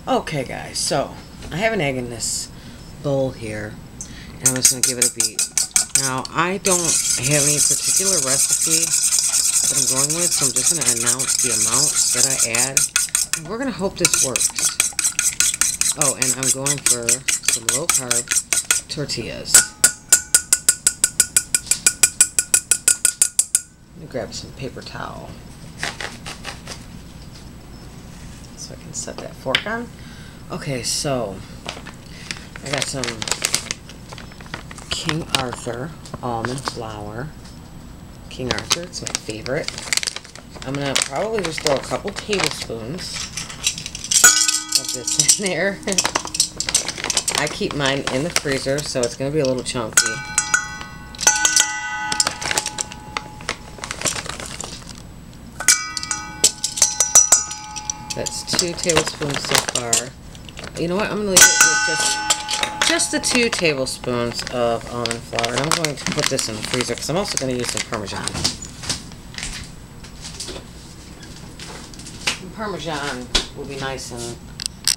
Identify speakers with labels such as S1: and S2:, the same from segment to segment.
S1: Okay guys, so I have an egg in this bowl here, and I'm just going to give it a beat. Now, I don't have any particular recipe that I'm going with, so I'm just going to announce the amount that I add. And we're going to hope this works. Oh, and I'm going for some low-carb tortillas. Let me grab some paper towel so I can set that fork on. Okay, so I got some King Arthur almond flour. King Arthur, it's my favorite. I'm going to probably just throw a couple tablespoons of this in there. I keep mine in the freezer, so it's going to be a little chunky. That's 2 tablespoons so far. You know what? I'm going to leave it with just the 2 tablespoons of almond flour. And I'm going to put this in the freezer because I'm also going to use some Parmesan. And Parmesan will be nice and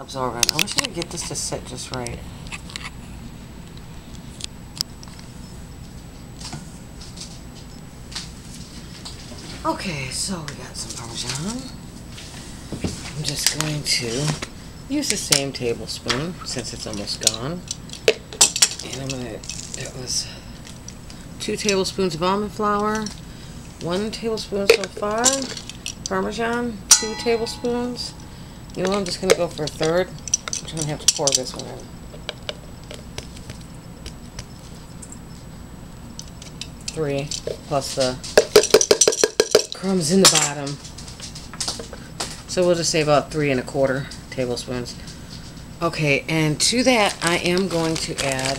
S1: absorbent. I wish I could get this to sit just right. Okay, so we got some Parmesan. I'm just going to use the same tablespoon since it's almost gone. And I'm going to, that was 2 tablespoons of almond flour, 1 tablespoon so far, Parmesan, 2 tablespoons. You know what, I'm just going to go for a third. I'm going to have to pour this one in. 3 plus the crumbs in the bottom. So we'll just say about 3 1/4 tablespoons. Okay, and to that I am going to add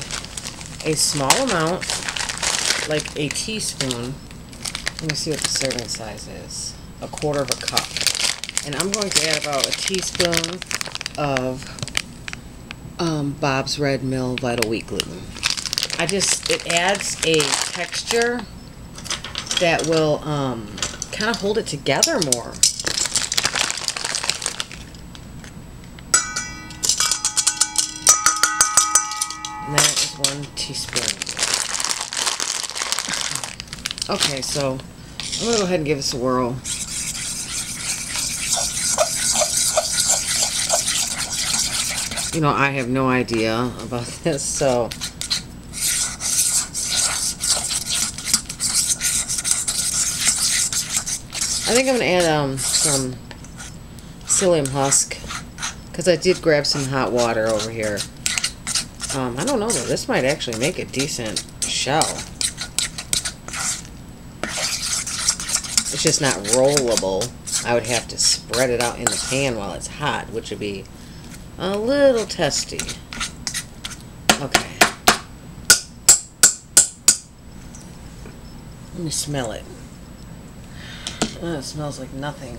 S1: a small amount, like a teaspoon. Let me see what the serving size is. 1/4 cup. And I'm going to add about a teaspoon of Bob's Red Mill Vital Wheat Gluten. It adds a texture that will kind of hold it together more. And that is 1 teaspoon. Okay, so I'm going to go ahead and give this a whirl. You know, I have no idea about this, so I think I'm going to add some psyllium husk, because I did grab some hot water over here. I don't know though, this might actually make a decent shell. It's just not rollable. I would have to spread it out in the pan while it's hot, which would be a little testy. Okay. Let me smell it. Oh, it smells like nothing.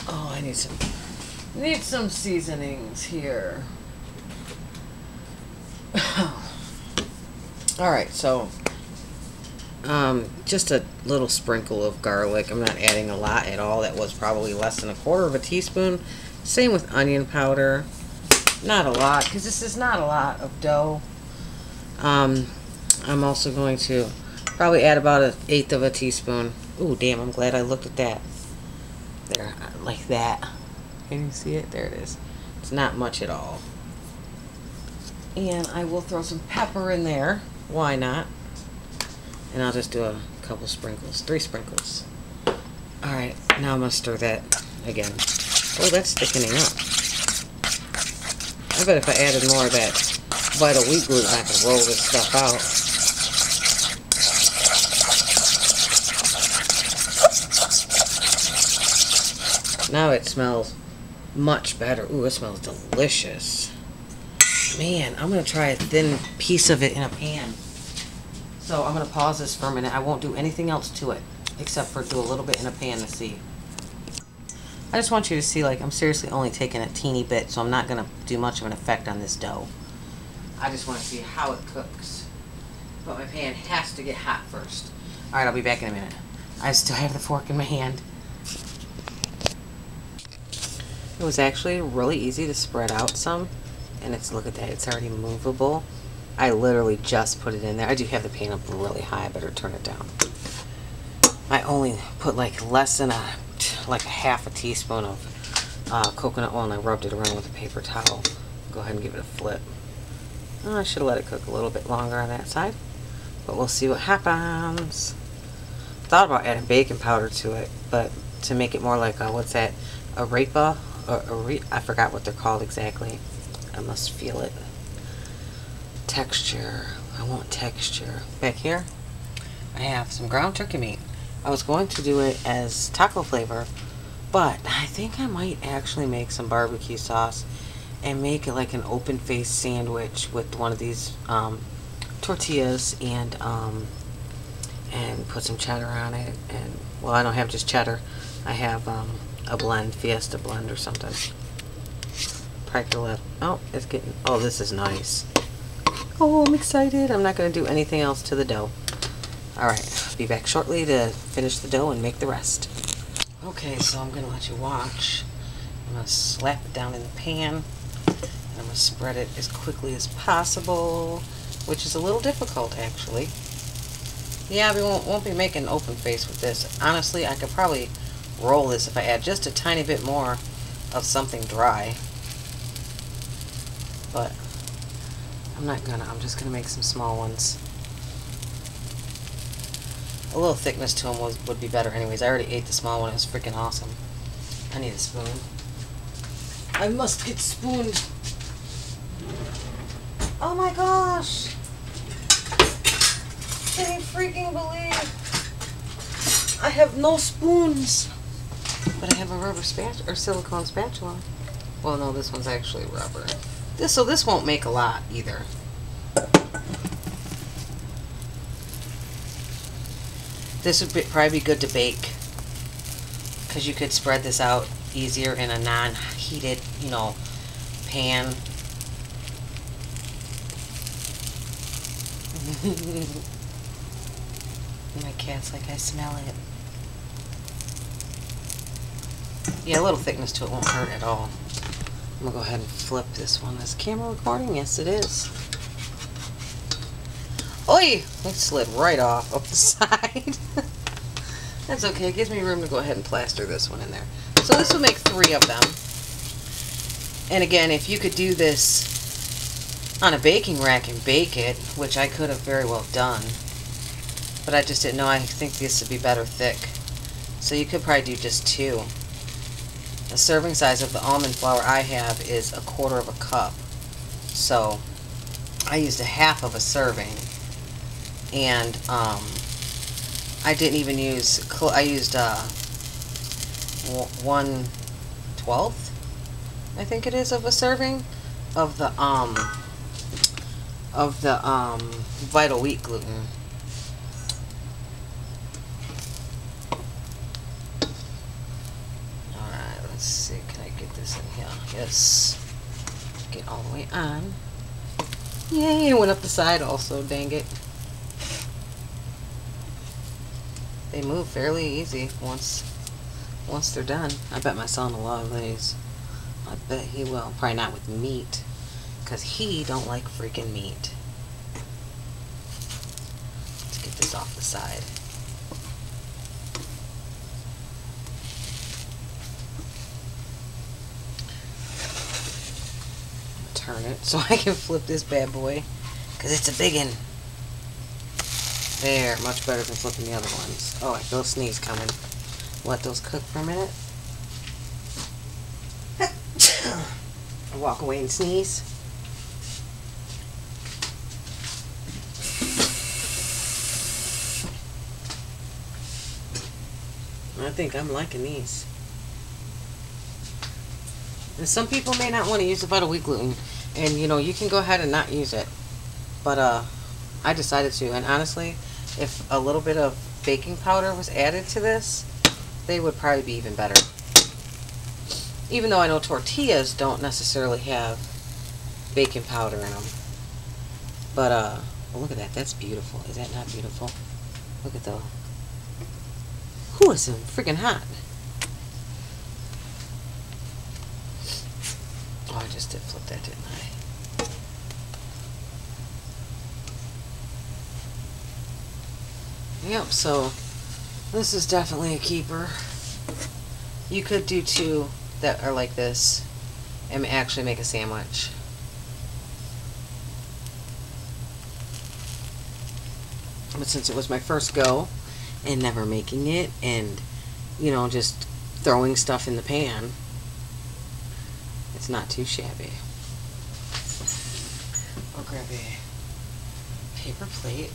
S1: Oh, I need some seasonings here. Alright, so just a little sprinkle of garlic. I'm not adding a lot at all. That was probably less than 1/4 teaspoon. Same with onion powder. Not a lot, because this is not a lot of dough. I'm also going to probably add about 1/8 teaspoon. Ooh, damn, I'm glad I looked at that. There, like that. Can you see it? There it is. It's not much at all. And I will throw some pepper in there. Why not? And I'll just do a couple sprinkles. 3 sprinkles. Alright, now I'm going to stir that again. Oh, that's thickening up. I bet if I added more of that Vital Wheat Gluten, I could roll this stuff out. Now it smells much better. Ooh, it smells delicious. Man, I'm going to try a thin piece of it in a pan. So I'm going to pause this for a minute. I won't do anything else to it except for do a little bit in a pan to see. I just want you to see, like, I'm seriously only taking a teeny bit, so I'm not going to do much of an effect on this dough. I just want to see how it cooks. But my pan has to get hot first. Alright, I'll be back in a minute. I still have the fork in my hand. It was actually really easy to spread out some, and look at that, it's already movable. I literally just put it in there. I do have the pan up really high. I better turn it down. I only put like less than like a half a teaspoon of coconut oil, and I rubbed it around with a paper towel. Go ahead and give it a flip. Oh, I should have let it cook a little bit longer on that side, but we'll see what happens. Thought about adding baking powder to it, but to make it more like what's that, arepa, or I forgot what they're called exactly. I must feel it. Texture. I want texture. Back here, I have some ground turkey meat. I was going to do it as taco flavor, but I think I might actually make some barbecue sauce and make it like an open-faced sandwich with one of these tortillas and put some cheddar on it. And well, I don't have just cheddar. I have a blend, Fiesta blend or something. Oh, it's getting. Oh, this is nice. Oh, I'm excited. I'm not going to do anything else to the dough. Alright, be back shortly to finish the dough and make the rest. Okay, so I'm going to let you watch. I'm going to slap it down in the pan, and I'm going to spread it as quickly as possible, which is a little difficult actually. Yeah, we won't be making an open face with this. Honestly, I could probably roll this if I add just a tiny bit more of something dry. But I'm not gonna. I'm just gonna make some small ones. A little thickness to them would be better anyways. I already ate the small one. It was freaking awesome. I need a spoon. I must get spooned. Oh my gosh. Can you freaking believe I have no spoons? But I have a rubber spatula, or silicone spatula. Well, no, this one's actually rubber. So this won't make a lot either. This would probably be good to bake, because you could spread this out easier in a non-heated, pan. My cat's like, I smell it. Yeah, a little thickness to it won't hurt at all. I'm going to go ahead and flip this one. Is camera recording? Yes, it is. Oi! It slid right off up the side. That's okay. It gives me room to go ahead and plaster this one in there. So this will make 3 of them. And again, if you could do this on a baking rack and bake it, which I could have very well done, but I just didn't know. I think this would be better thick. So you could probably do just 2. The serving size of the almond flour I have is 1/4 of a cup. So I used a half of a serving. And I didn't even use, I used 1/12, I think it is, of a serving of the vital wheat gluten. Alright, let's see, can I get this in here? Yes. Get all the way on. Yay, it went up the side also, dang it. They move fairly easy once they're done. I bet my son will love these. I bet he will. Probably not with meat, because he don't like freaking meat. Let's get this off the side. Turn it so I can flip this bad boy, because it's a big one. There, much better than flipping the other ones. Oh, I feel a sneeze coming. Let those cook for a minute. I'll walk away and sneeze. I think I'm liking these. And some people may not want to use the vital wheat gluten, and you can go ahead and not use it. But I decided to, and honestly, if a little bit of baking powder was added to this, they would probably be even better. Even though I know tortillas don't necessarily have baking powder in them. But, well, look at that. That's beautiful. Is that not beautiful? Look at the... Ooh, it's so freaking hot. Yep, so this is definitely a keeper. You could do two that are like this and actually make a sandwich. But since it was my first go and never making it and, you know, just throwing stuff in the pan, it's not too shabby. I'll grab a paper plate.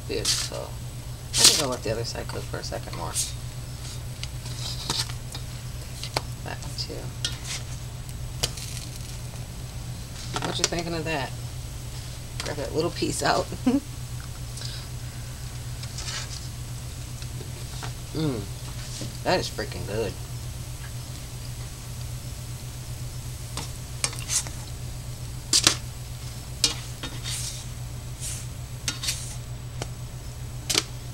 S1: Beautiful. I think I'll let the other side cook for a second more. That one too. What you thinking of that? Grab that little piece out. That is freaking good.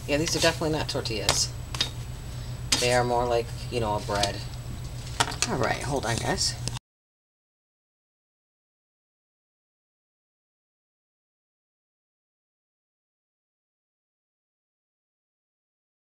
S1: Yeah, these are definitely not tortillas. They are more like, you know, a bread. Alright, hold on guys.